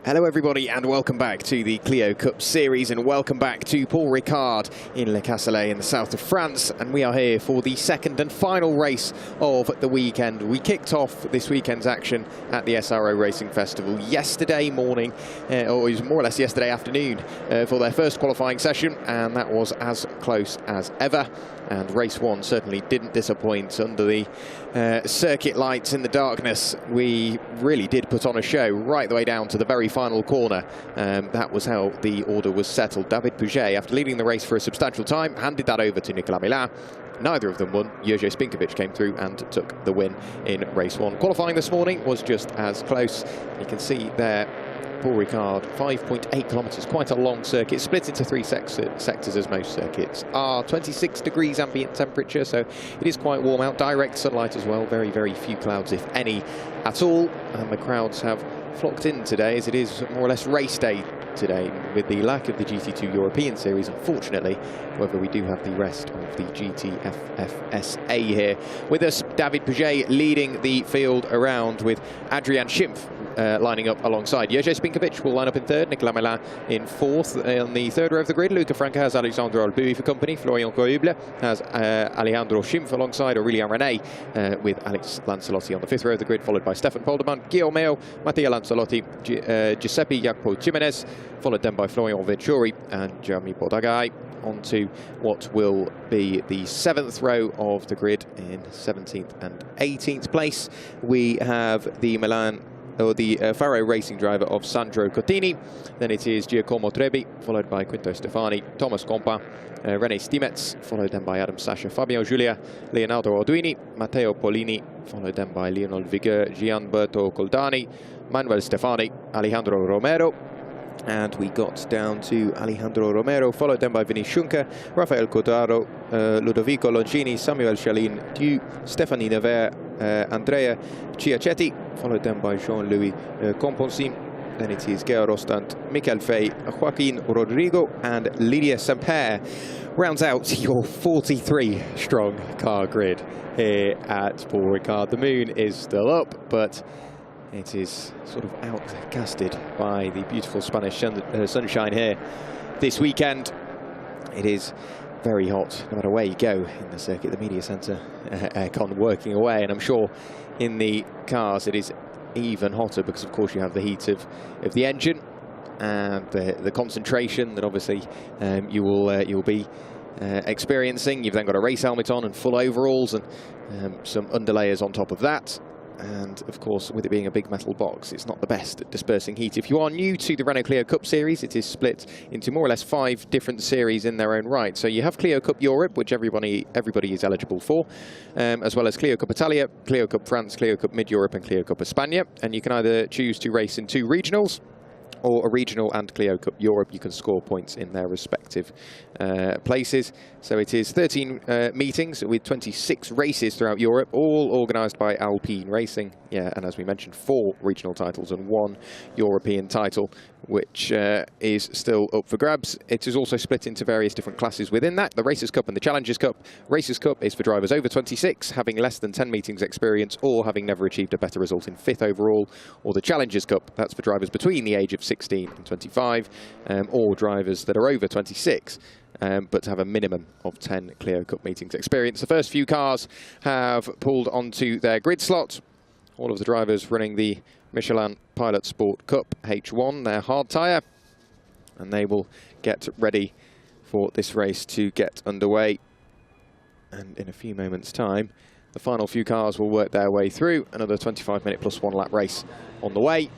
Hello everybody and welcome back to the Clio Cup series and welcome back to Paul Ricard in Le Castellet in the south of France, and we are here for the second and final race of the weekend. We kicked off this weekend's action at the SRO Racing Festival yesterday morning, or it was more or less yesterday afternoon for their first qualifying session, and that was as close as ever. And race one certainly didn't disappoint under the circuit lights in the darkness. We really did put on a show right the way down to the very final corner. That was how the order was settled. David Pouget, after leading the race for a substantial time, handed that over to Nicolas Milin. Neither of them won. Jerzy Spinkovic came through and took the win in race one. Qualifying this morning was just as close. You can see there Paul Ricard, 5.8 kilometres, quite a long circuit, split into three sectors as most circuits are. 26 degrees ambient temperature, so it is quite warm out. Direct sunlight as well, very, very few clouds, if any at all. And the crowds have flocked in today, as it is more or less race day today, with the lack of the GT2 European Series, unfortunately. However, we do have the rest of the GTFFSA here with us. David Pouget leading the field around, with Adrian Schimpf lining up alongside. Jerzy Spinkovic will line up in third, Nicolas Milin in fourth. On the third row of the grid, Luca Franca has Alexandre Albuy for company. Florian Coible has Alejandro Schimpf alongside Aurélien René, with Alex Lancelotti on the fifth row of the grid, followed by Stefan Polderman, Guillaume Meo, Mattia Lancelotti, Giuseppe Jacopo Jimenez, followed then by Florian Venturi and Jeremy Bodagai. On to what will be the seventh row of the grid in 17th and 18th place. We have the Faro Racing driver of Sandro Cottini. Then it is Giacomo Trebi, followed by Quinto Stefani, Thomas Compa, René Stimets, followed then by Adam Sasha, Fabio Giulia, Leonardo Arduini, Matteo Polini, followed then by Lionel Vigueur, Gianberto Coldani, Manuel Stefani, Alejandro Romero. And we got down to Alejandro Romero, followed then by Vinny Schunke, Rafael Cotaro, Ludovico Longini, Samuel Chalin, Dieu, Stephanie Nevers, Andrea Chiacetti, followed then by Jean-Louis Componsin. Then it is Geo Rostand, Michael Fey, Joaquin Rodrigo, and Lydia Semper. Rounds out your 43-strong car grid here at Paul Ricard. The moon is still up, but it is sort of outcasted by the beautiful Spanish sunshine here this weekend. It is very hot, no matter where you go in the circuit. The media centre aircon working away, and I'm sure in the cars it is even hotter because, of course, you have the heat of the engine and the concentration that obviously you'll be experiencing. You've then got a race helmet on and full overalls and some underlayers on top of that. And of course, with it being a big metal box, it's not the best at dispersing heat. If you are new to the Renault Clio Cup series, it is split into more or less 5 different series in their own right. So you have Clio Cup Europe, which everybody is eligible for, as well as Clio Cup Italia, Clio Cup France, Clio Cup Mid-Europe and Clio Cup España. And you can either choose to race in 2 regionals, or a regional and Clio Cup Europe. You can score points in their respective places. So it is 13 meetings with 26 races throughout Europe, all organised by Alpine Racing. Yeah, and as we mentioned, 4 regional titles and 1 European title, which is still up for grabs. It is also split into various different classes within that. The Racers Cup and the Challengers Cup. Racers Cup is for drivers over 26, having less than 10 meetings experience or having never achieved a better result in 5th overall. Or the Challengers Cup, that's for drivers between the age of 16 and 25, or drivers that are over 26. But have a minimum of 10 Clio Cup meetings experience. The first few cars have pulled onto their grid slot. All of the drivers running the Michelin Pilot Sport Cup H1, their hard tyre. And they will get ready for this race to get underway. And in a few moments' time, the final few cars will work their way through. Another 25-minute plus 1 lap race on the way.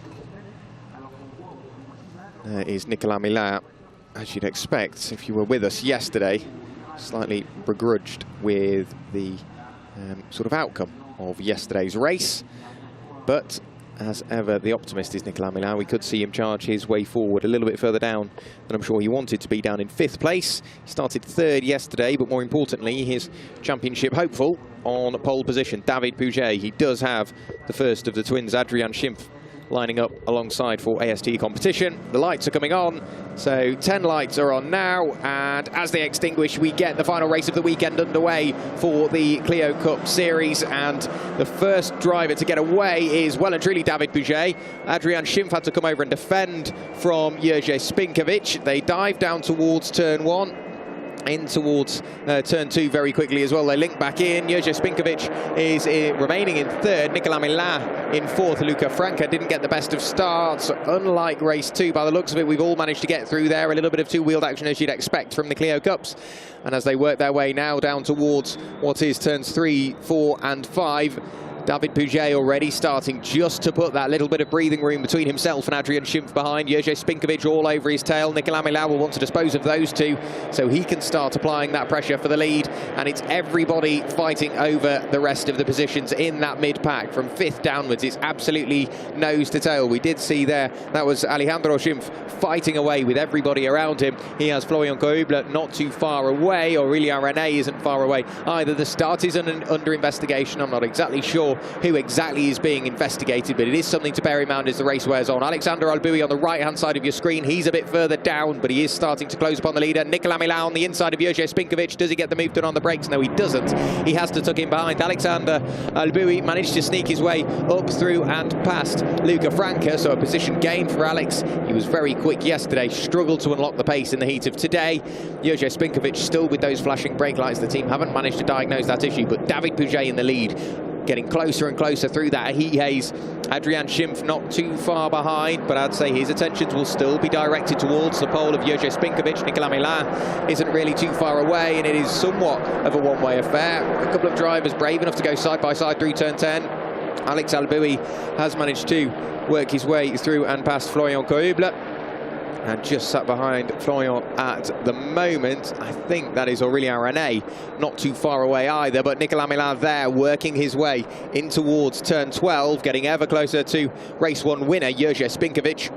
There is Nicolas Milin, as you'd expect if you were with us yesterday, slightly begrudged with the sort of outcome of yesterday's race. But as ever, the optimist is Nicolas Milin. We could see him charge his way forward a little bit further down than I'm sure he wanted to be, down in 5th place. He started 3rd yesterday, but more importantly, his championship hopeful on pole position, David Pouget. He does have the first of the twins, Adrian Schimpf, lining up alongside for AST competition. The lights are coming on, so 10 lights are on now, and as they extinguish, we get the final race of the weekend underway for the Clio Cup series, and the first driver to get away is well and truly David Pouget. Adrian Schimpf had to come over and defend from Jerzy Spinkovic. They dive down towards turn 1. In towards turn 2 very quickly as well. They link back in. Jerzy Spinkovic is remaining in third. Nicolas Millat in fourth. Luca Franca didn't get the best of starts. Unlike race 2, by the looks of it, we've all managed to get through there. A little bit of two-wheeled action as you'd expect from the Clio Cups. And as they work their way now down towards what is turns 3, 4 and 5, David Pouget already starting just to put that little bit of breathing room between himself and Adrian Schimpf behind. Jerzy Spinkovic all over his tail. Nicolas Millat will want to dispose of those two so he can start applying that pressure for the lead. And it's everybody fighting over the rest of the positions in that mid-pack. From 5th downwards, it's absolutely nose to tail. We did see there, that was Alejandro Schimpf fighting away with everybody around him. He has Florian Cohubler not too far away. Aurélien René isn't far away either. The start is under investigation. I'm not exactly sure who exactly is being investigated, but it is something to bear in mind as the race wears on. Alexander Albuy on the right-hand side of your screen. He's a bit further down, but he is starting to close upon the leader. Nicolas Millat on the inside of Jerzy Spinkovic. Does he get the move done on the brakes? No, he doesn't. He has to tuck in behind. Alexander Albuy managed to sneak his way up through and past Luca Franca, so a position gain for Alex. He was very quick yesterday, struggled to unlock the pace in the heat of today. Jerzy Spinkovic still with those flashing brake lights. The team haven't managed to diagnose that issue, but David Pouget in the lead, getting closer and closer through that heat haze. Adrian Schimpf not too far behind, but I'd say his attentions will still be directed towards the pole of Jerzy Spinkovic. Nicolas Millat isn't really too far away, and it is somewhat of a one-way affair. A couple of drivers brave enough to go side by side through turn 10. Alex Albuy has managed to work his way through and past Florian Cohubler, and just sat behind Florian at the moment. I think that is Aurélien René, not too far away either, but Nicolas Millat there working his way in towards turn 12, getting ever closer to race 1 winner, Jerzy Spinkovic.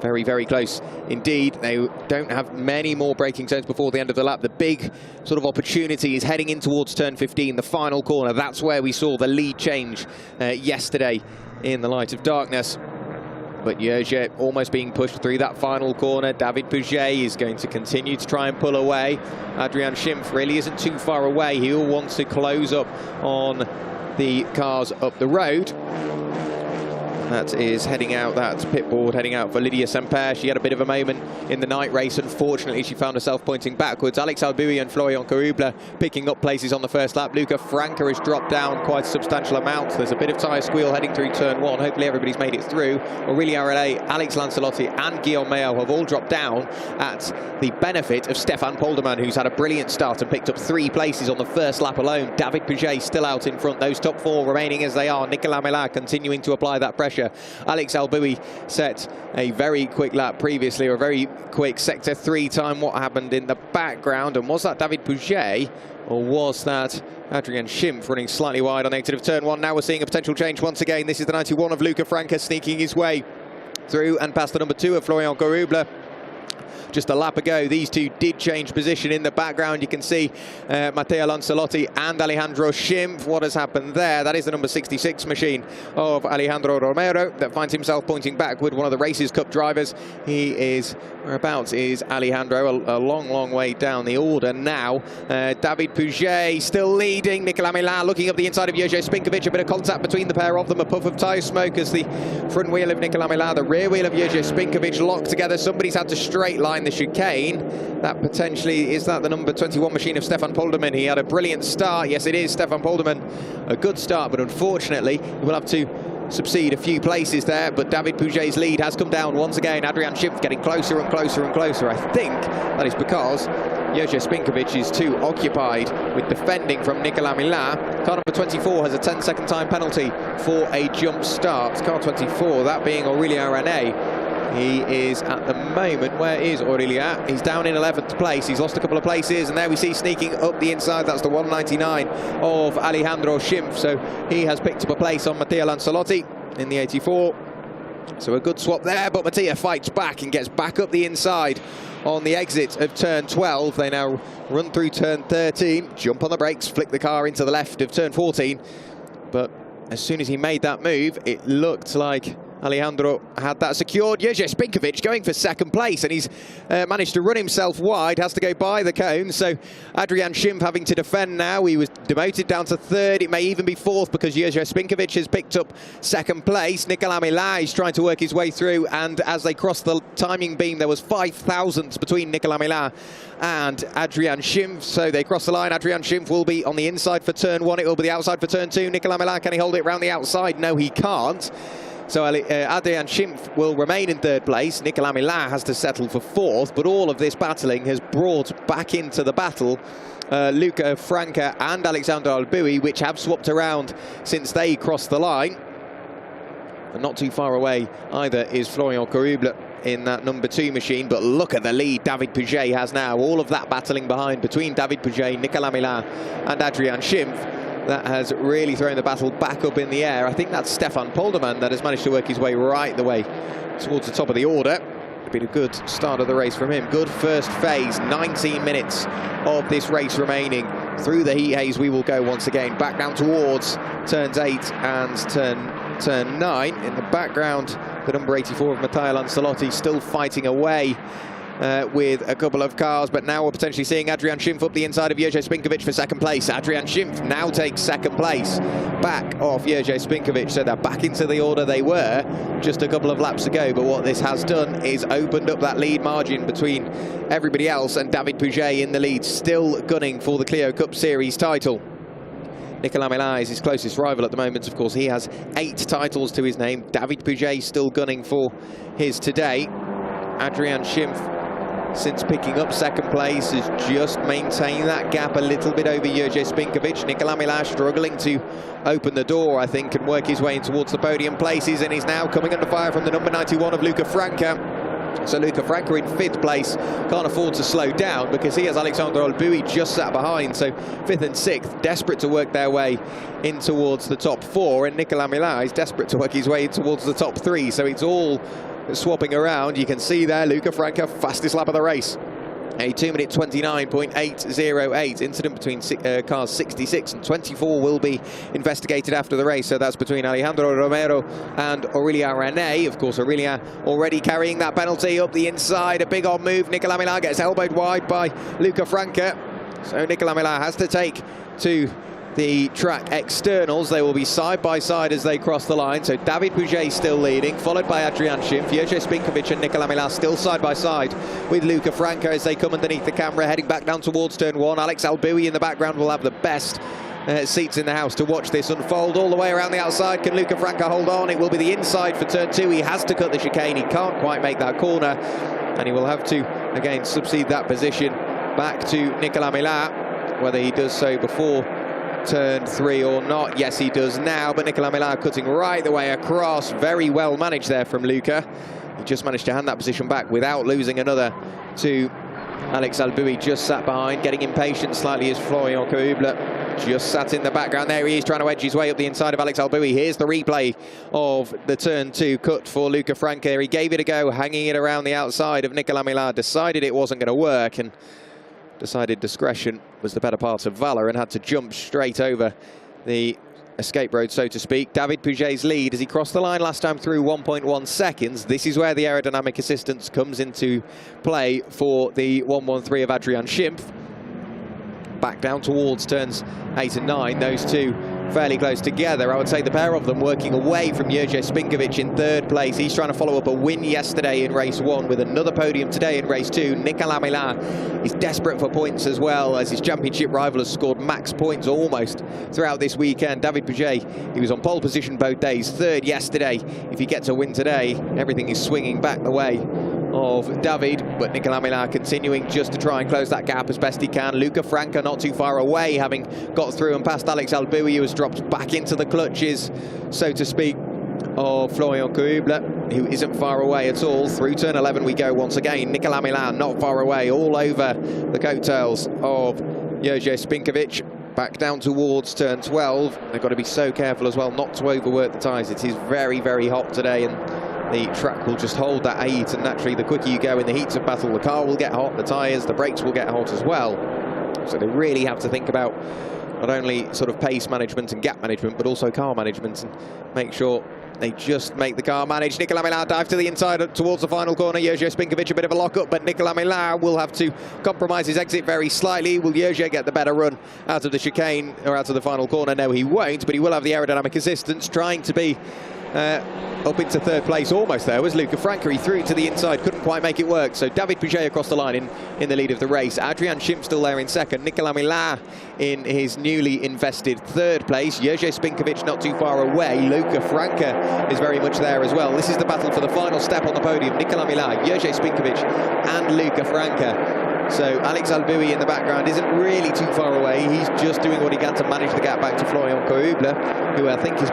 Very, very close indeed. They don't have many more braking zones before the end of the lap. The big sort of opportunity is heading in towards turn 15, the final corner. That's where we saw the lead change yesterday in the light of darkness. But Jerzy almost being pushed through that final corner. David Pouget is going to continue to try and pull away. Adrian Schimpf really isn't too far away. He'll want to close up on the cars up the road. That is heading out, that pit board heading out for Lydia Semper. She had a bit of a moment in the night race. Unfortunately, she found herself pointing backwards. Alex Albuy and Florian Cohubler picking up places on the first lap. Luca Franca has dropped down quite a substantial amount. There's a bit of tyre squeal heading through turn 1. Hopefully everybody's made it through. Aurélien René, Alex Lancelotti and Guillaume Mayo have all dropped down at the benefit of Stefan Polderman, who's had a brilliant start and picked up 3 places on the first lap alone. David Pouget still out in front. Those top 4 remaining as they are. Nicolas Millat continuing to apply that pressure. Alex Albuy set a very quick lap previously, or a very quick sector 3 time. What happened in the background, and was that David Pouget or was that Adrian Schimpf running slightly wide on the exit of turn 1? Now we're seeing a potential change once again. This is the 91 of Luca Franca sneaking his way through and past the number 2 of Florian Cohubler. Just a lap ago, these two did change position. In the background, you can see Matteo Lancelotti and Alejandro Schimpf. What has happened there? That is the number 66 machine of Alejandro Romero that finds himself pointing backward, one of the Races Cup drivers. He is, whereabouts is Alejandro? A long, long way down the order now. David Pouget still leading. Nicolas Millat looking up the inside of Jerzy Spinkovic. A bit of contact between the pair of them. A puff of tyre smoke as the front wheel of Nicolas Millat, the rear wheel of Jerzy Spinkovic locked together. Somebody's had to straight line the chicane. That potentially, is that the number 21 machine of Stefan Polderman? He had a brilliant start. Yes, it is Stefan Polderman. A good start, but unfortunately, he will have to subside a few places there. But David Pouget's lead has come down once again. Adrian Schimpf getting closer and closer and closer. I think that is because Jerzy Spinkovic is too occupied with defending from Nicolas Millat. Car number 24 has a 10-second time penalty for a jump start. Car 24, that being Aurélien René. He is at the moment, where is Aurélien? He's down in 11th place. He's lost a couple of places, and there we see sneaking up the inside. That's the 199 of Alejandro Schimpf. So he has picked up a place on Matteo Lancelotti in the 84. So a good swap there, but Matteo fights back and gets back up the inside on the exit of turn 12. They now run through turn 13, jump on the brakes, flick the car into the left of turn 14. But as soon as he made that move, it looked like Alejandro had that secured. Jerzy Spinkovic going for second place, and he's managed to run himself wide, has to go by the cone. So Adrian Schimpf having to defend now. He was demoted down to third. It may even be fourth because Jerzy Spinkovic has picked up second place. Nicolas Millat is trying to work his way through, and as they crossed the timing beam, there was 5 thousandths between Nicolas Millat and Adrian Schimpf. So they cross the line. Adrian Schimpf will be on the inside for turn 1. It will be the outside for turn 2. Nicolas Millat, can he hold it around the outside? No, he can't. So Adrian Schimpf will remain in third place. Nicolas Millat has to settle for fourth, but all of this battling has brought back into the battle Luca Franca and Alexandre Albuy, which have swapped around since they crossed the line. And not too far away either is Florian Coruble in that number 2 machine, but look at the lead David Puget has now. All of that battling behind between David Puget, Nicolas Millat and Adrian Schimpf. That has really thrown the battle back up in the air. I think that's Stefan Polderman that has managed to work his way right the way towards the top of the order. It's been a good start of the race from him. Good first phase, 19 minutes of this race remaining. Through the heat haze we will go once again, back down towards turns 8 and turn 9. In the background, the number 84 of Matteo Lancelotti still fighting away with a couple of cars, but now we're potentially seeing Adrian Schimpf up the inside of Jerzy Spinkovic for second place. Adrian Schimpf now takes second place, back off Jerzy Spinkovic, so they're back into the order they were just a couple of laps ago. But what this has done is opened up that lead margin between everybody else, and David Puget in the lead, still gunning for the Clio Cup Series title. Nicolas Millat is his closest rival at the moment. Of course, he has 8 titles to his name. David Puget still gunning for his today. Adrian Schimpf, since picking up second place, has just maintained that gap a little bit over Jerzy Spinkovic. Nicolas Millat struggling to open the door, I think, and work his way in towards the podium places, and he's now coming under fire from the number 91 of Luca Franca. So Luca Franca in 5th place, can't afford to slow down because he has Alexandre Albuy just sat behind. So 5th and 6th, desperate to work their way in towards the top 4, and Nicolas Millat is desperate to work his way in towards the top 3. So it's all swapping around. You can see there Luca Franca, fastest lap of the race. A 2-minute 29.808. Incident between cars 66 and 24 will be investigated after the race. So that's between Alejandro Romero and Aurélien René. Of course, Aurélien already carrying that penalty up the inside. A big on move. Nicolas Millat gets elbowed wide by Luca Franca. So Nicolas Millat has to take to the track externals. They will be side by side as they cross the line. So David Puget still leading, followed by Adrian Schimpf. Jerzy Spinkovic and Nicolas Millat still side by side with Luca Franca as they come underneath the camera, heading back down towards turn 1. Alex Albuy in the background will have the best seats in the house to watch this unfold. All the way around the outside, can Luca Franca hold on? It will be the inside for turn 2. He has to cut the chicane. He can't quite make that corner, and he will have to again succeed that position back to Nicolas Millat. Whether he does so before turn 3 or not, yes he does now, but Nicolas Millat cutting right the way across. Very well managed there from Luca. He just managed to hand that position back without losing another to Alex Albuy, just sat behind. Getting impatient slightly is Florian Coruble, just sat in the background. There he is, trying to edge his way up the inside of Alex Albuy. Here's the replay of the turn 2 cut for Luca Franca. He gave it a go, hanging it around the outside of Nicolas Millat, decided it wasn't going to work, and decided discretion was the better part of valor, and had to jump straight over the escape road, so to speak. David Puget's lead as he crossed the line last time through 1.1 seconds. This is where the aerodynamic assistance comes into play for the 113 of Adrian Schimpf. Back down towards turns 8 and 9, those two fairly close together. I would say the pair of them working away from Jerzy Spinkovic in 3rd place. He's trying to follow up a win yesterday in race 1 with another podium today in race 2. Nicolas Millat is desperate for points as well, as his championship rival has scored max points almost throughout this weekend. David Puget, he was on pole position both days, 3rd yesterday. If he gets a win today, everything is swinging back the way of David, but Nicolas Millat continuing just to try and close that gap as best he can. Luca Franca not too far away, having got through and past Alex Albuy, who has dropped back into the clutches, so to speak, of Florian Coruble, who isn't far away at all. Through turn 11 we go once again. Nicolas Millat not far away, all over the coattails of Jerzy Spinkovic. Back down towards turn 12. They've got to be so careful as well not to overwork the tyres. It is very, very hot today, and the track will just hold that heat, and naturally the quicker you go in the heats of battle, the car will get hot, the tyres, the brakes will get hot as well. So they really have to think about not only sort of pace management and gap management, but also car management, and make sure They just make the car manage. Nicolas Millau dive to the inside towards the final corner. Jerzy Spinkovic a bit of a lock-up, but Nicolas Millau will have to compromise his exit very slightly. Will Jerzy get the better run out of the chicane or out of the final corner? No, he won't, but he will have the aerodynamic assistance, trying to be up into third place. Almost there was Luca Franca. He threw it to the inside, couldn't quite make it work. So David Pouget across the line in the lead of the race. Adrian Schimpf still there in second. Nicolas Millau in his newly invested third place. Jerzy Spinkovic not too far away. Luca Franca is very much there as well. This is the battle for the final step on the podium. Nicolas Millau, Jerzy Spinkovic and Luca Franca. So Alex Alboui in the background isn't really too far away. He's just doing what he can to manage the gap back to Florian Cohubler, who I think is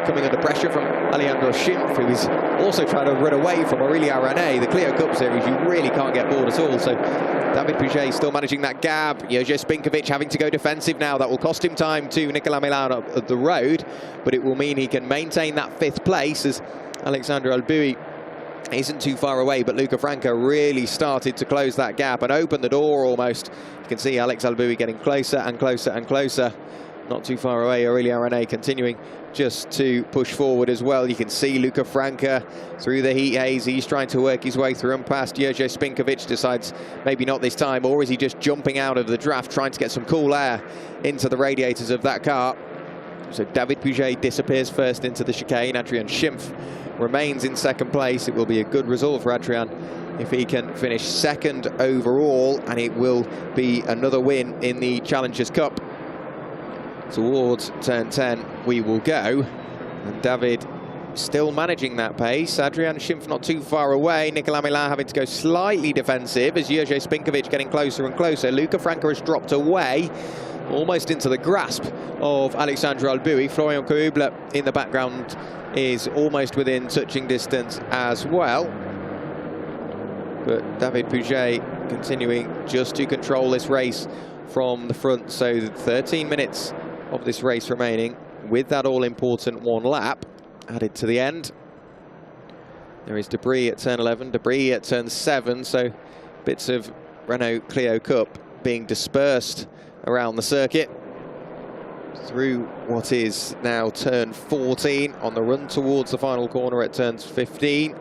coming under pressure from Alejandro Schimpf, who is also trying to run away from Aurélien René. The Clio Cup Series, you really can't get bored at all. So David Pouget still managing that gap. Jerzy Spinkovic having to go defensive now. That will cost him time to Nicolas Millau at the road, but it will mean he can maintain that fifth place as Alexandre Alboui isn't too far away, but Luca Franca really started to close that gap and open the door almost. You can see Alex Alboui getting closer and closer and closer. Not too far away, Aurélien René continuing just to push forward as well. You can see Luca Franca through the heat haze. He's trying to work his way through and past. Jerzy Spinkovic decides maybe not this time, or is he just jumping out of the draft, trying to get some cool air into the radiators of that car? So David Pouget disappears first into the chicane. Adrian Schimpf remains in second place. It will be a good result for Adrian if he can finish second overall, and it will be another win in the Challengers Cup. Towards turn 10 we will go, and David still managing that pace. Adrian Schimpf not too far away. Nicolas Millau having to go slightly defensive as Jerzy Spinkovic getting closer and closer. Luca Franca has dropped away, almost into the grasp of Alexandre Alboui. Florian Cohubler in the background is almost within touching distance as well. But David Pouget continuing just to control this race from the front. So 13 minutes of this race remaining with that all-important one lap added to the end. There is debris at turn 11, debris at turn 7, so bits of Renault Clio Cup being dispersed around the circuit through what is now turn 14 on the run towards the final corner at turn 15.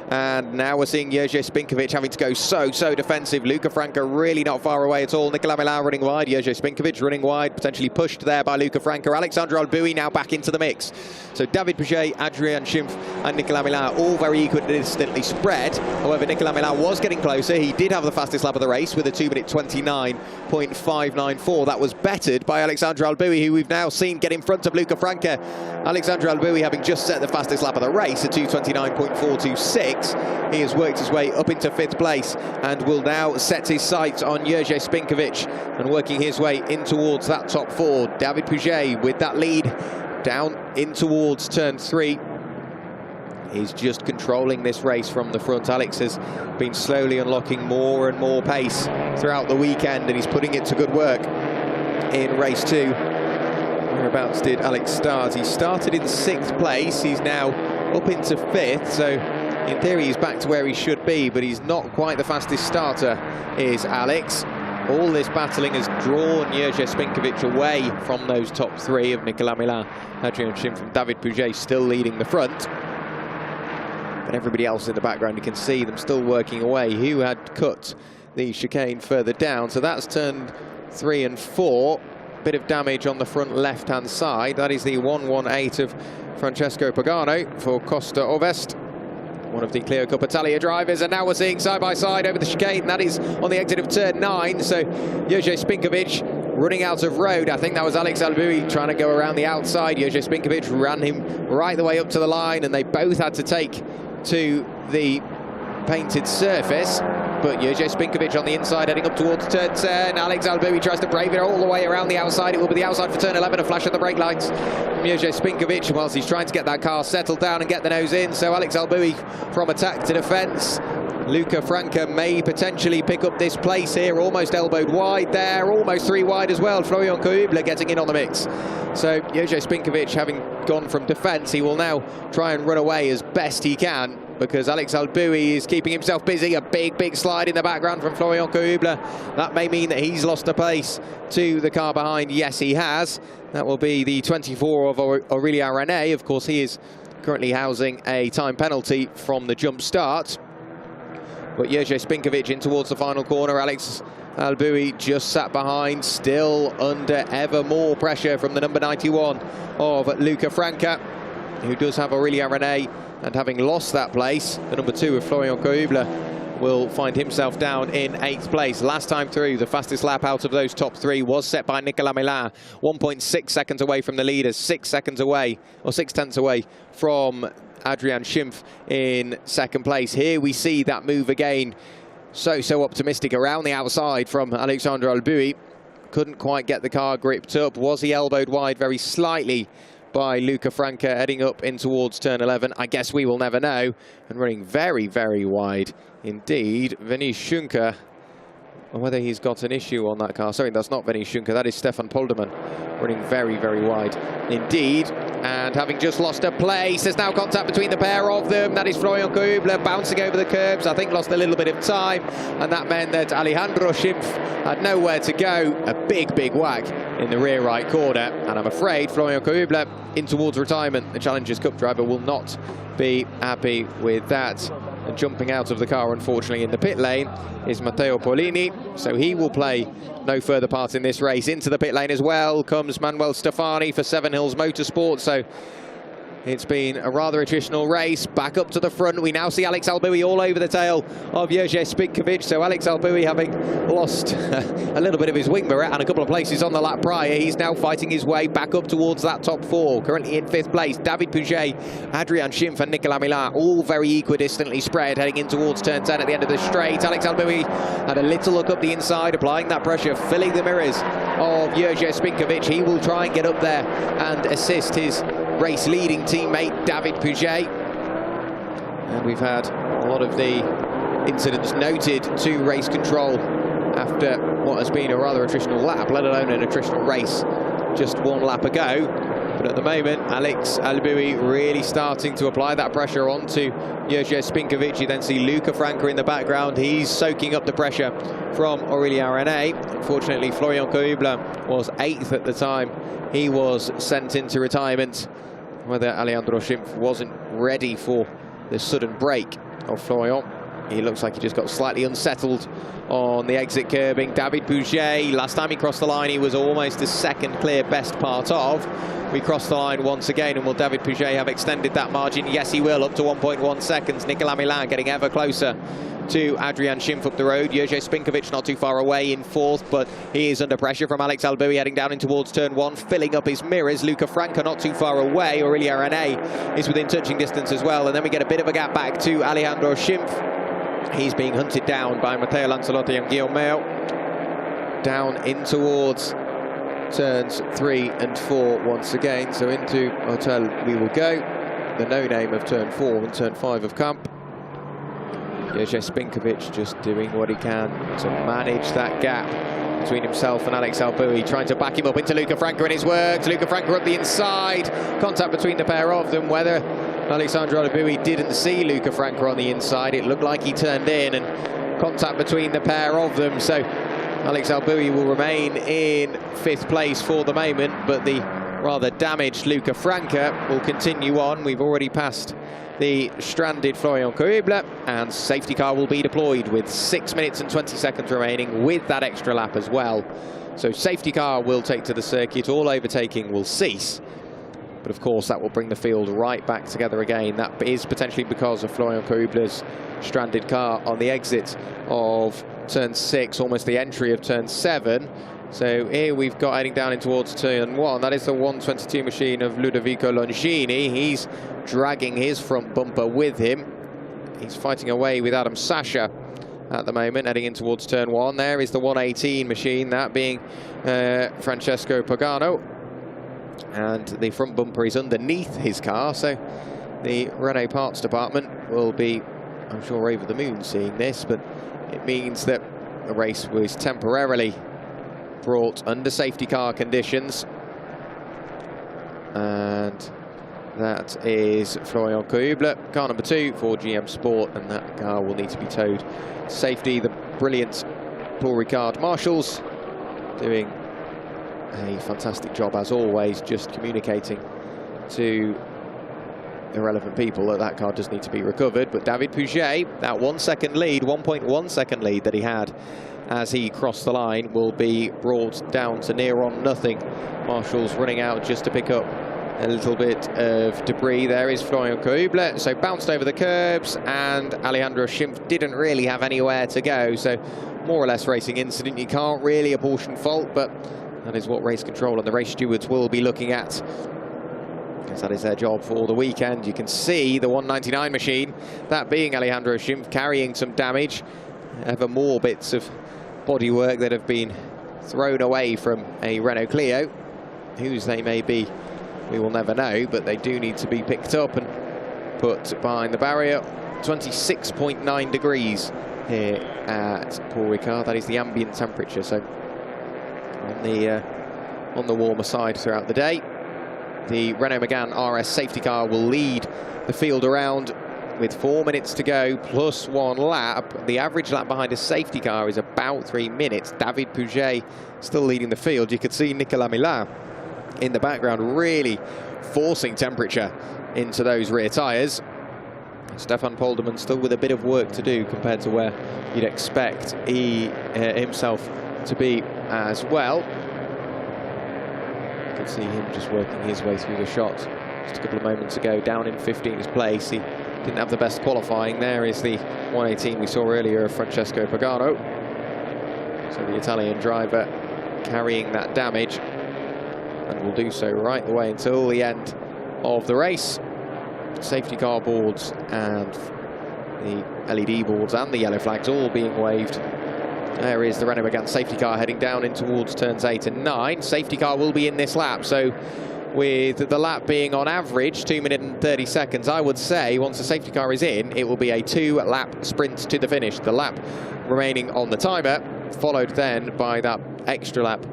And now we're seeing Jerzy Spinkovic having to go so defensive. Luca Franca really not far away at all. Nicolas Millau running wide. Jerzy Spinkovic running wide, potentially pushed there by Luca Franca. Alexandre Alboui now back into the mix. So David Pouget, Adrian Schimpf and Nicolas Millau all very equidistantly spread. However, Nicolas Millau was getting closer. He did have the fastest lap of the race with a 2-minute 29.594. That was bettered by Alexandre Alboui, who we've now seen get in front of Luca Franca. Alexandre Alboui having just set the fastest lap of the race at 2:29.426. He has worked his way up into fifth place and will now set his sights on Jerzy Spinkovic and working his way in towards that top four. David Pouget with that lead down in towards turn 3. He's just controlling this race from the front. Alex has been slowly unlocking more and more pace throughout the weekend, and he's putting it to good work in race 2. Whereabouts did Alex start? He started in 6th place. He's now up into 5th, so in theory he's back to where he should be, but he's not quite the fastest starter, is Alex. All this battling has drawn Jerzy Spinkovic away from those top 3 of Nicolas Millau, Adrian Schimpf and David Pouget still leading the front. But everybody else in the background, you can see them still working away. Who had cut the chicane further down? So that's turn 3 and 4. Bit of damage on the front left-hand side. That is the 118 of Francesco Pagano for Costa Ovest, one of the Clio Cup Italia drivers. And now we're seeing side-by-side over the chicane. That is on the exit of turn 9. So Jerzy Spinkovic running out of road. I think that was Alex Alboui trying to go around the outside. Jerzy Spinkovic ran him right the way up to the line, and they both had to take to the painted surface. But Jerzy Spinkovic on the inside heading up towards turn 10. Alex Alboui tries to brave it all the way around the outside. It will be the outside for turn 11. A flash of the brake lights from Jerzy Spinkovic whilst he's trying to get that car settled down and get the nose in. So Alex Alboui from attack to defence. Luca Franca may potentially pick up this place here, almost elbowed wide there, almost 3 wide as well. Florian Cohubler getting in on the mix. So Jerzy Spinkovic having gone from defence, he will now try and run away as best he can, because Alex Alboui is keeping himself busy. A big slide in the background from Florian Cohubler. That may mean that he's lost a place to the car behind. Yes, he has. That will be the 24 of Aurélien René. Of course, he is currently housing a time penalty from the jump start. But Jerzy Spinkovic in towards the final corner. Alex Alboui just sat behind, still under ever more pressure from the number 91 of Luca Franca, who does have Aurélien René, and having lost that place, the number 2 of Florian Cohuble will find himself down in 8th place. Last time through, the fastest lap out of those top 3 was set by Nicolas Millin, 1.6 seconds away from the leaders, 6 seconds away, or 6/10 away from Adrian Schimpf in 2nd place. Here we see that move again. So optimistic around the outside from Alexandre Alboui. Couldn't quite get the car gripped up. Was he elbowed wide very slightly by Luca Franca heading up in towards turn 11? I guess we will never know. And running very, very wide indeed. Vinny Schunke, whether he's got an issue on that car. Sorry, that's not Vinny Schunke, that is Stefan Polderman, running very, very wide indeed. And having just lost a place, there's now contact between the pair of them. That is Florian Cohuble bouncing over the curbs. I think lost a little bit of time, and that meant that Alejandro Schimpf had nowhere to go. A big, big whack in the rear right corner, and I'm afraid Florian Cohuble in towards retirement. The Challengers Cup driver will not be happy with that. And jumping out of the car, unfortunately, in the pit lane is Matteo Polini. So he will play no further part in this race. Into the pit lane as well comes Manuel Stefani for Seven Hills Motorsport. So it's been a rather attritional race. Back up to the front, we now see Alex Alboui all over the tail of Jerzy Spinkovic. So Alex Alboui, having lost a little bit of his wing mirror and a couple of places on the lap prior, he's now fighting his way back up towards that top 4. Currently in 5th place, David Pouget, Adrian Schimpf and Nicolas Millin, all very equidistantly spread, heading in towards turn 10 at the end of the straight. Alex Alboui had a little look up the inside, applying that pressure, filling the mirrors of Jerzy Spinkovic. He will try and get up there and assist his race-leading teammate David Pouget. And we've had a lot of the incidents noted to race control after what has been a rather attritional lap, let alone an attritional race just 1 lap ago. But at the moment, Alex Alboui really starting to apply that pressure onto Jerzy Spinkovic. You then see Luca Franca in the background. He's soaking up the pressure from Aurélien René. Unfortunately, Florian Cohuble was 8th at the time he was sent into retirement. Whether Alejandro Schimpf wasn't ready for the sudden break of Florian. He looks like he just got slightly unsettled on the exit curbing. David Pouget, last time he crossed the line, he was almost the 2nd clear best part of. We crossed the line once again, and will David Pouget have extended that margin? Yes, he will, up to 1.1 seconds. Nicolas Millin getting ever closer to Adrian Schimpf up the road. Jerzy Spinkovic not too far away in 4th, but he is under pressure from Alex Alboui heading down in towards turn 1, filling up his mirrors. Luca Franca not too far away. Aurélien René is within touching distance as well. And then we get a bit of a gap back to Alejandro Schimpf. He's being hunted down by Matteo Lancelotti and Guillaume Meo. Down in towards turns 3 and 4 once again. So into Hotel we will go. The no-name of turn 4 and turn 5 of Camp. Jerzy Spinkovic just doing what he can to manage that gap between himself and Alex Alboui, trying to back him up into Luca Franca, and his works. Luca Franca up the inside. Contact between the pair of them. Whether Alexandre Alboui didn't see Luca Franca on the inside, it looked like he turned in, and contact between the pair of them. So Alex Alboui will remain in 5th place for the moment, but the rather damaged Luca Franca will continue on. We've already passed the stranded Florian Cohuble, and safety car will be deployed with 6 minutes and 20 seconds remaining with that extra lap as well. So safety car will take to the circuit, all overtaking will cease. But of course that will bring the field right back together again. That is potentially because of Florian Cohuble's stranded car on the exit of turn 6, almost the entry of turn 7. So here we've got heading down in towards turn 1. That is the 122 machine of Ludovico Longini. He's dragging his front bumper with him. He's fighting away with Adam Sasha at the moment, heading in towards turn 1. There is the 118 machine, that being Francesco Pagano. And the front bumper is underneath his car, so the Renault parts department will be, I'm sure, over the moon seeing this, but it means that the race was temporarily brought under safety car conditions. And that is Florian Cohuble, car number 2 for GM Sport, and that car will need to be towed to safety. The brilliant Paul Ricard marshals doing a fantastic job as always, just communicating to the relevant people that car does need to be recovered. But David Pouget, that 1 second lead, 1.1 second lead that he had as he crossed the line, will be brought down to near on nothing. Marshall's running out just to pick up a little bit of debris. There is Florian Koeble, so bounced over the curbs, and Alejandro Schimpf didn't really have anywhere to go. So more or less racing incident. You can't really apportion fault, but that is what race control and the race stewards will be looking at, because that is their job for the weekend. You can see the 199 machine, that being Alejandro Schimpf, carrying some damage. Ever more bits of bodywork that have been thrown away from a Renault Clio. Whose they may be, we will never know, but they do need to be picked up and put behind the barrier. 26.9 degrees here at Paul Ricard. That is the ambient temperature, so on the warmer side throughout the day. The Renault Megane RS safety car will lead the field around with 4 minutes to go plus 1 lap. The average lap behind a safety car is about 3 minutes. David Pouget still leading the field. You could see Nicolas Milin in the background really forcing temperature into those rear tyres. Stefan Polderman still with a bit of work to do compared to where you'd expect himself to be as well. You can see him just working his way through the shot just a couple of moments ago, down in 15th place. He didn't have the best qualifying. There is the 118 we saw earlier of Francesco Pagano. So the Italian driver carrying that damage, and will do so right the way until the end of the race. Safety car boards and the LED boards and the yellow flags all being waved. There is the Renault Megane safety car heading down in towards turns 8 and 9. Safety car will be in this lap, so with the lap being on average 2 minutes and 30 seconds, I would say once the safety car is in, it will be a 2-lap sprint to the finish. The lap remaining on the timer, followed then by that extra lap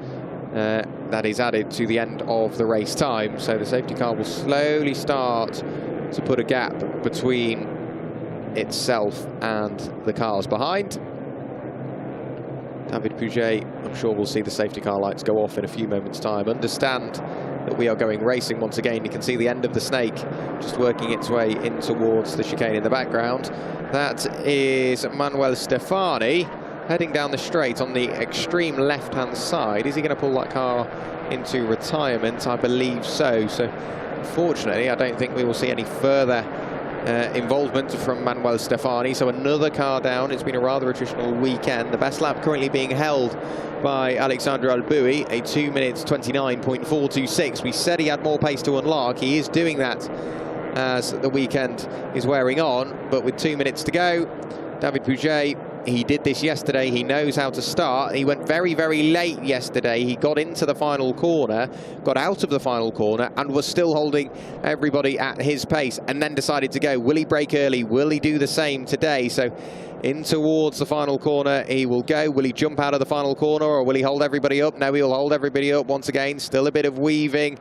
that is added to the end of the race time. So the safety car will slowly start to put a gap between itself and the cars behind. David Pouget, I'm sure we'll see the safety car lights go off in a few moments' time. Understand that we are going racing once again. You can see the end of the snake just working its way in towards the chicane in the background. That is Manuel Stefani heading down the straight on the extreme left-hand side. Is he going to pull that car into retirement? I believe so. So, unfortunately, I don't think we will see any further involvement from Manuel Stefani. So another car down. It's been a rather attritional weekend. The best lap currently being held by Alexandre Alboui, a 2 minutes 29.426. We said he had more pace to unlock. He is doing that as the weekend is wearing on, but with 2 minutes to go, David Pouget, he did this yesterday. He knows how to start. He went very, very late yesterday. He got into the final corner, got out of the final corner, and was still holding everybody at his pace, and then decided to go. Will he brake early? Will he do the same today? So in towards the final corner he will go. Will he jump out of the final corner, or will he hold everybody up? No, he'll hold everybody up once again. Still a bit of weaving.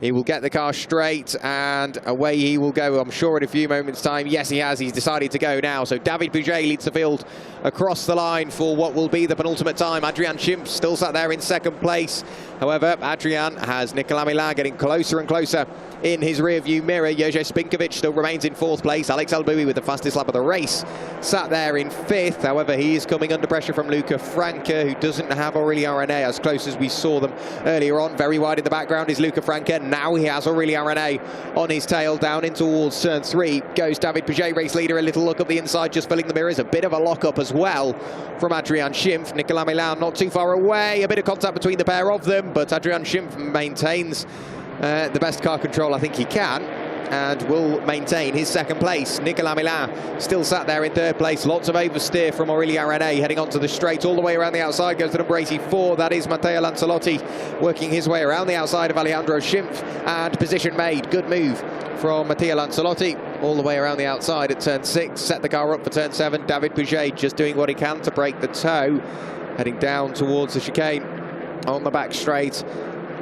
He will get the car straight, and away he will go, I'm sure, in a few moments' time. Yes, he has. He's decided to go now. So David Pouget leads the field across the line for what will be the penultimate time. Adrian Schimpf still sat there in second place. However, Adrian has Nicolas Milin getting closer and closer in his rear-view mirror. Jerzy Spinkovic still remains in 4th place. Alex Alboui with the fastest lap of the race sat there in 5th. However, he is coming under pressure from Luca Franke, who doesn't have Aurélien René, as close as we saw them earlier on. Very wide in the background is Luca Franke. Now he has Aurélien René on his tail. Down in towards turn 3 goes David Pouget, race leader. A little look up the inside, just filling the mirrors. A bit of a lock-up as well from Adrian Schimpf. Nicolas Milin not too far away. A bit of contact between the pair of them, but Adrian Schimpf maintains the best car control I think he can, and will maintain his second place. Nicolas Milin still sat there in 3rd place. Lots of oversteer from Aurélien René heading onto the straight. All the way around the outside goes to number 84. That is Matteo Lancelotti working his way around the outside of Alejandro Schimpf, and position made. Good move from Matteo Lancelotti all the way around the outside at turn 6. Set the car up for turn 7. David Pouget just doing what he can to break the toe, heading down towards the chicane on the back straight,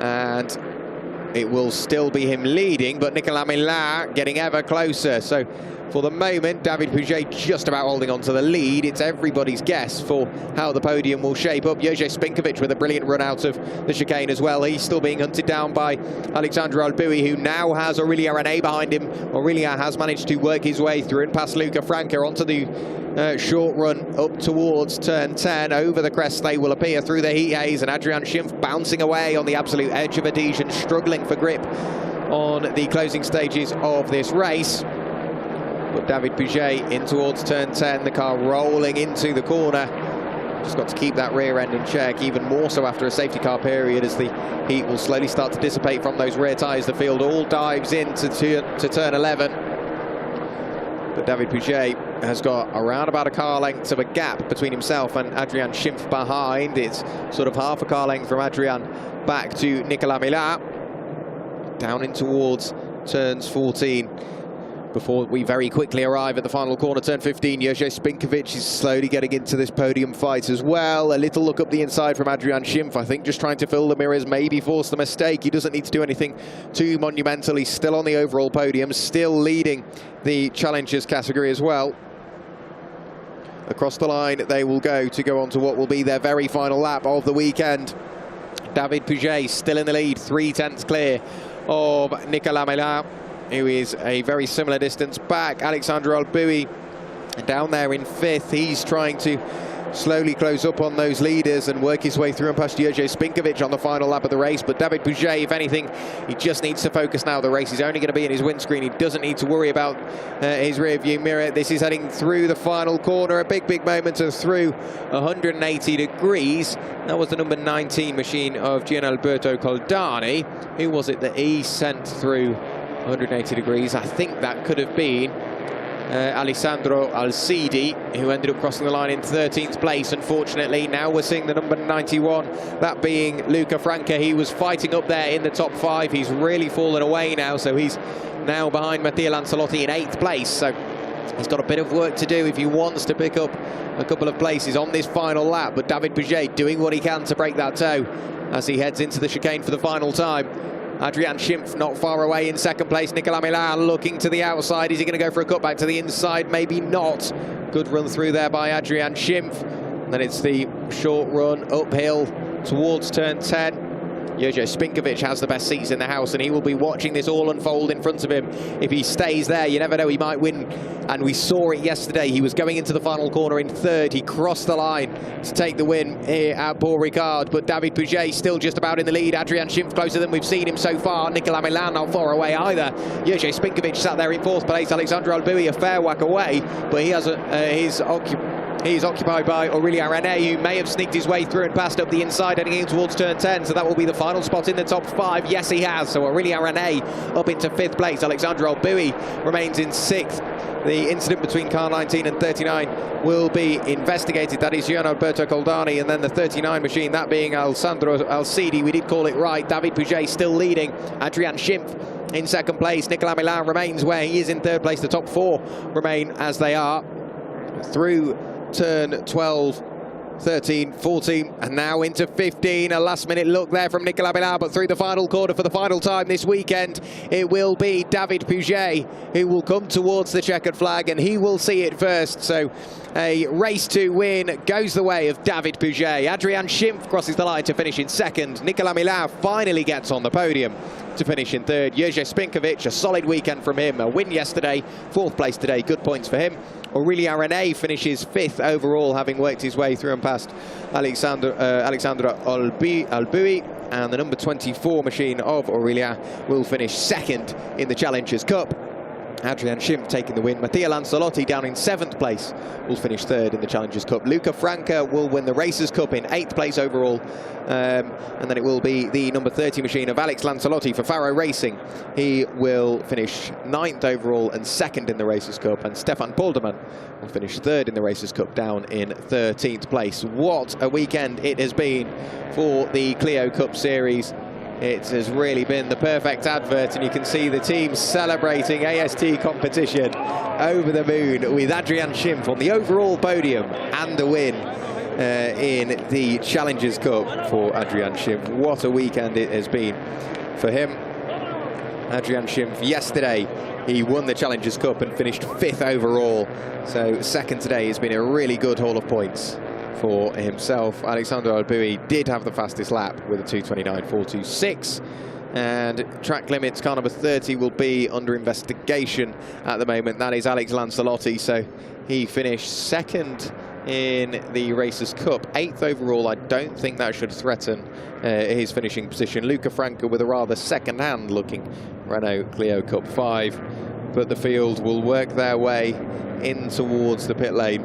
and it will still be him leading, but Nicolas Milin getting ever closer. So For the moment, David Pouget just about holding on to the lead. It's everybody's guess for how the podium will shape up. Jože Spinković with a brilliant run out of the chicane as well. He's still being hunted down by Alexandre Albuy, who now has Aurélien René behind him. Aurélien has managed to work his way through and past Luca Franca onto the short run up towards turn 10. Over the crest they will appear through the heat haze, and Adrian Schimpf bouncing away on the absolute edge of adhesion, struggling for grip on the closing stages of this race. But David Pouget in towards turn 10, the car rolling into the corner. Just got to keep that rear end in check, even more so after a safety car period, as the heat will slowly start to dissipate from those rear tyres. The field all dives into turn 11. But David Pouget has got around about a car length of a gap between himself and Adrian Schimpf behind. It's sort of half a car length from Adrian back to Nicolas Millat. Down in towards turns 14. Before we very quickly arrive at the final corner, turn 15, Jože Spinković is slowly getting into this podium fight as well. A little look up the inside from Adrian Schimpf, I think just trying to fill the mirrors, maybe force the mistake. He doesn't need to do anything too monumental. He's still on the overall podium, still leading the Challengers category as well. Across the line they will go on to what will be their very final lap of the weekend. David Pouget still in the lead, 3/10 clear of Nicolas Millat, who is a very similar distance back. Alexandre Albuy down there in 5th. He's trying to slowly close up on those leaders and work his way through and past Jože Spinković on the final lap of the race. But David Pouget, if anything, he just needs to focus now. The race is only going to be in his windscreen. He doesn't need to worry about his rear view mirror. This is heading through the final corner. A big moment of through 180 degrees. That was the number 19 machine of Gianalberto Coldani. Who was it that he sent through 180 degrees? I think that could have been Alessandro Alcidi, who ended up crossing the line in 13th place. Unfortunately, now we're seeing the number 91, that being Luca Franca. He was fighting up there in the top 5. He's really fallen away now, so he's now behind Matteo Lancelotti in 8th place. So he's got a bit of work to do if he wants to pick up a couple of places on this final lap. But David Pouget doing what he can to break that toe as he heads into the chicane for the final time. Adrian Schimpf not far away in 2nd place. Nicolas Millat looking to the outside. Is he going to go for a cut back to the inside? Maybe not. Good run through there by Adrian Schimpf. And then it's the short run uphill towards turn 10. Jože Spinković has the best seats in the house, and he will be watching this all unfold in front of him. If he stays there, you never know, he might win. And we saw it yesterday. He was going into the final corner in 3rd. He crossed the line to take the win here at Paul Ricard. But David Pouget still just about in the lead. Adrian Schimpf closer than we've seen him so far. Nicolas Millat not far away either. Jože Spinković sat there in 4th place. Alexandre Albuy a fair whack away, but he has He's occupied by Aurélien René, who may have sneaked his way through and passed up the inside heading in towards turn 10. So that will be the final spot in the top 5. Yes, he has. So Aurélien René up into 5th place. Alexandre Albuy remains in 6th. The incident between car 19 and 39 will be investigated. That is Gianalberto Coldani, and then the 39 machine, that being Alessandro Alcidi. We did call it right. David Pouget still leading. Adrian Schimpf in 2nd place. Nicolas Millat remains where he is in 3rd place. The top 4 remain as they are through turn 12, 13, 14, and now into 15. A last-minute look there from Nicolas Millat, but through the final corner for the final time this weekend, it will be David Pouget who will come towards the checkered flag, and he will see it first. So a race to win goes the way of David Pouget. Adrian Schimpf crosses the line to finish in 2nd. Nicolas Millat finally gets on the podium to finish in 3rd. Jože Spinković, a solid weekend from him. A win yesterday, 4th place today, good points for him. Aurélien René finishes 5th overall, having worked his way through and past Alexandre Albuy. And the number 24 machine of Aurélien will finish 2nd in the Challengers Cup. Adrian Schimpf taking the win. Matteo Lancelotti down in 7th place will finish 3rd in the Challengers Cup. Luca Franca will win the Racers Cup in 8th place overall. And then it will be the number 30 machine of Alex Lancelotti for Faro Racing. He will finish 9th overall and 2nd in the Racers Cup. And Stefan Polderman will finish 3rd in the Racers Cup, down in 13th place. What a weekend it has been for the Clio Cup Series. It has really been the perfect advert, and you can see the team celebrating AST competition over the moon with Adrian Schimpf on the overall podium and a win in the Challengers Cup for Adrian Schimpf. What a weekend it has been for him. Adrian Schimpf yesterday, he won the Challengers Cup and finished 5th overall. So second today has been a really good haul of points for himself. Alexandre Albuy did have the fastest lap with a 2:29.426. And track limits car number 30 will be under investigation at the moment. That is Alex Lancelotti. So he finished 2nd in the Racers' Cup, 8th overall. I don't think that should threaten his finishing position. Luca Franca with a rather second-hand looking Renault Clio Cup 5. But the field will work their way in towards the pit lane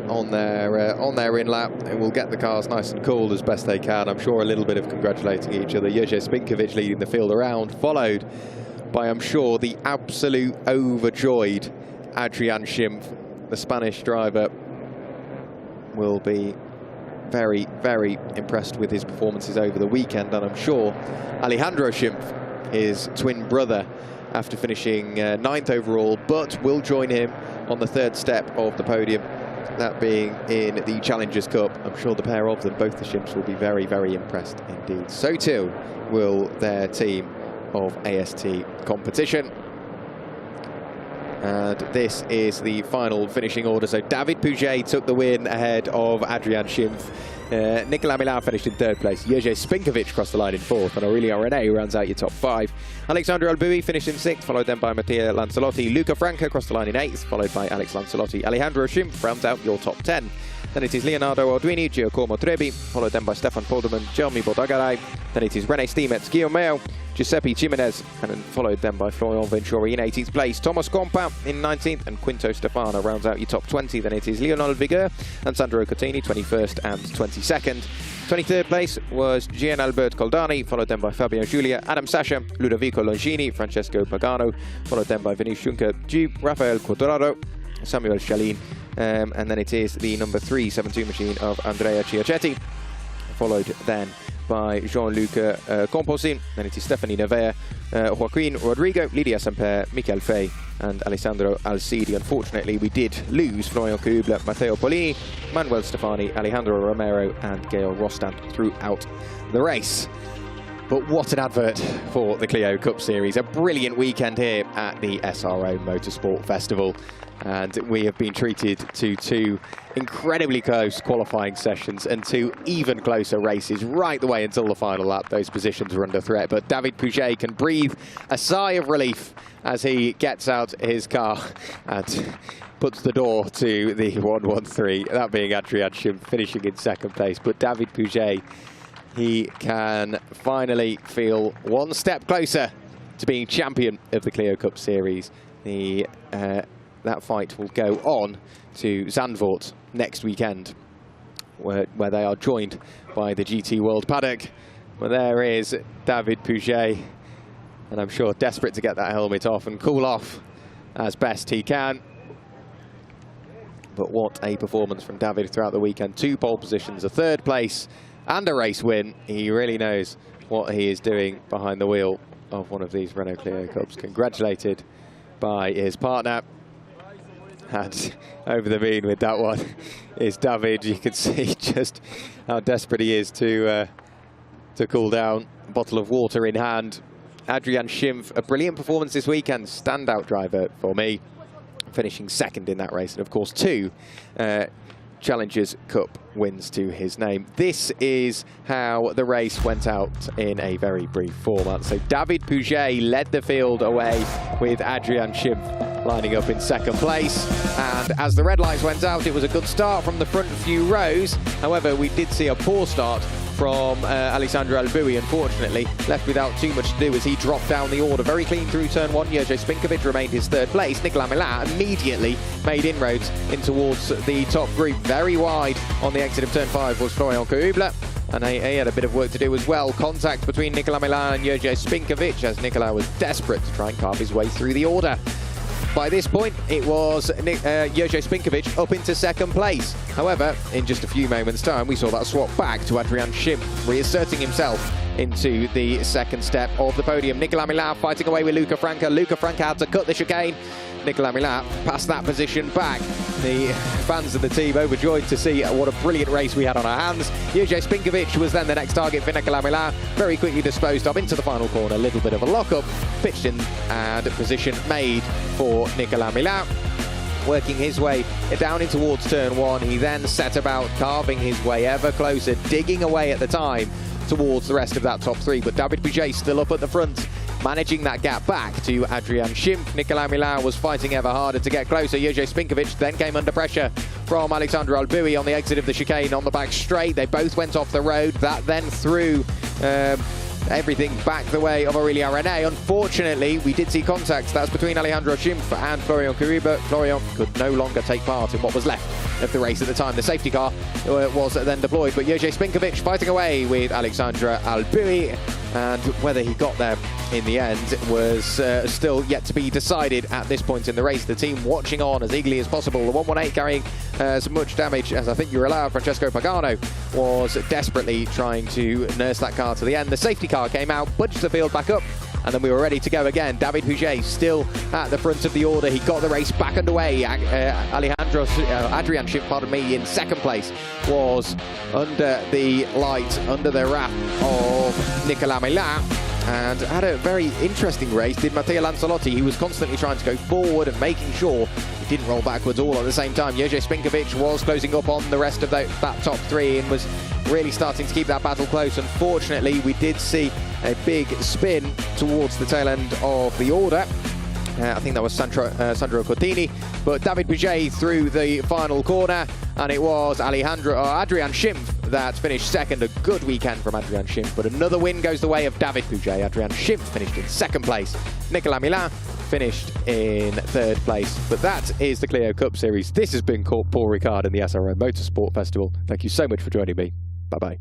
on their in lap. It will get the cars nice and cool as best they can. I'm sure a little bit of congratulating each other. Jerzy Spinkovic leading the field around, followed by, I'm sure, the absolute overjoyed Adrian Schimpf. The Spanish driver will be very, very impressed with his performances over the weekend, and I'm sure Alejandro Schimpf, his twin brother, after finishing 9th overall, but will join him on the 3rd step of the podium, that being in the Challengers Cup. I'm sure the pair of them, both the Schimps, will be very, very impressed indeed. So too will their team of AST competition. And this is the final finishing order. So David Pouget took the win ahead of Adrian Schimpf. Nicolas Millau finished in 3rd place. Jerzy Spinkovic crossed the line in 4th. And Aurelien René rounds out your top 5. Alexandre Albuy finished in 6th, followed then by Mattia Lancelotti. Luca Franca crossed the line in 8th, followed by Alex Lancelotti. Alejandro Schimpf rounds out your top 10. Then it is Leonardo Arduini, Giacomo Trebi, followed then by Stefan Polderman, Jeremy Bodagaray. Then it is René Stiemetz, Guillaume Meo, Giuseppe Jimenez, and then followed then by Florian Venturi in 18th place. Thomas Compa in 19th, and Quinto Stefano rounds out your top 20. Then it is Lionel Vigueur and Sandro Cottini, 21st and 22nd. 23rd place was Gian Albert Coldani, followed then by Fabio Giulia, Adam Sasha, Ludovico Longini, Francesco Pagano, followed then by Vinicius Juncker, G. Rafael Quadrado, Samuel Chalin, and then it is the number 372 machine of Andrea Chiacetti, followed then by Jean-Luc Composin. Then it is Stephanie Nevea, Joaquin Rodrigo, Lydia Semper, Michael Fay, and Alessandro Alcidi. Unfortunately, we did lose Florian Kuble, Matteo Polini, Manuel Stefani, Alejandro Romero, and Gael Rostand throughout the race. But what an advert for the Clio Cup Series. A brilliant weekend here at the SRO Motorsport Festival. And we have been treated to 2 incredibly close qualifying sessions and 2 even closer races right the way until the final lap. Those positions were under threat, but David Pouget can breathe a sigh of relief as he gets out his car and puts the door to the 113, that being Adrian Schimpf finishing in 2nd place. But David Pouget, he can finally feel 1 step closer to being champion of the Clio Cup Series. That fight will go on to Zandvoort next weekend, where they are joined by the GT World paddock. Well, there is David Pouget, and I'm sure desperate to get that helmet off and cool off as best he can. But what a performance from David throughout the weekend. 2 pole positions, a 3rd place, and a race win. He really knows what he is doing behind the wheel of one of these Renault Clio Cups. Congratulated by his partner. And over the mean with that one is David. You can see just how desperate he is to cool down. A bottle of water in hand. Adrian Schimpf, a brilliant performance this weekend. Standout driver for me, finishing 2nd in that race. And of course 2 Challengers Cup wins to his name. This is how the race went out in a very brief format. So David Pouget led the field away with Adrian Schimpf lining up in 2nd place. And as the red lights went out, it was a good start from the front few rows. However, we did see a poor start from Alexandre Albuy, unfortunately, left without too much to do as he dropped down the order. Very clean through turn 1. Jerzy Spinkovic remained his 3rd place. Nicolas Millau immediately made inroads in towards the top group. Very wide on the exit of turn 5 was Florian Kuble, and he had a bit of work to do as well. Contact between Nicolas Millau and Jerzy Spinkovic as Nicolas was desperate to try and carve his way through the order. By this point, it was Jerzy Spinkovic up into 2nd place. However, in just a few moments' time, we saw that swap back to Adrian Schimpf, reasserting himself into the 2nd step of the podium. Nicolas Millau fighting away with Luca Franca. Luca Franca had to cut the chicane. Nicolas Millat passed that position back. The fans of the team overjoyed to see what a brilliant race we had on our hands. Juraj Spinkovic was then the next target for Nicolas Millat, very quickly disposed of into the final corner. A little bit of a lock-up, pitched in and position made for Nicolas Millat. Working his way down in towards turn one, he then set about carving his way ever closer, digging away at the time towards the rest of that top three. But David Pouget still up at the front, managing that gap back to Adrian Schimpf. Nicolas Millat was fighting ever harder to get closer. Juraj Spinkovic then came under pressure from Alexandre Albuy on the exit of the chicane on the back straight. They both went off the road. That then threw everything back the way of Aurélien René. Unfortunately, we did see contact. That's between Alejandro Schimpf and Florian Kuriba. Florian could no longer take part in what was left of the race at the time. The safety car was then deployed, but Juraj Spinkovic fighting away with Alexandre Albuy, and whether he got there in the end was still yet to be decided at this point in the race. The team watching on as eagerly as possible. The 118 carrying as much damage as I think you're allowed. Francesco Pagano was desperately trying to nurse that car to the end. The safety car came out, budged the field back up, and then we were ready to go again. David Pouget still at the front of the order. He got the race back underway. Adrian Schimpf, pardon me, in second place, was under the light, under the wrath of Nicolas Millat, and had a very interesting race, did Matteo Lancelotti. He was constantly trying to go forward and making sure he didn't roll backwards all at the same time. Juraj Spinkovic was closing up on the rest of that top three and was really starting to keep that battle close. Unfortunately, we did see a big spin towards the tail end of the order. I think that was Sandro Cortini, but David Pouget through the final corner, and it was Adrian Schimpf that finished second. A good weekend from Adrian Schimpf, but another win goes the way of David Pouget. Adrian Schimpf finished in second place. Nicolas Millat finished in third place. But that is the Clio Cup Series. This has been Paul Ricard in the SRO Motorsport Festival. Thank you so much for joining me. Bye-bye.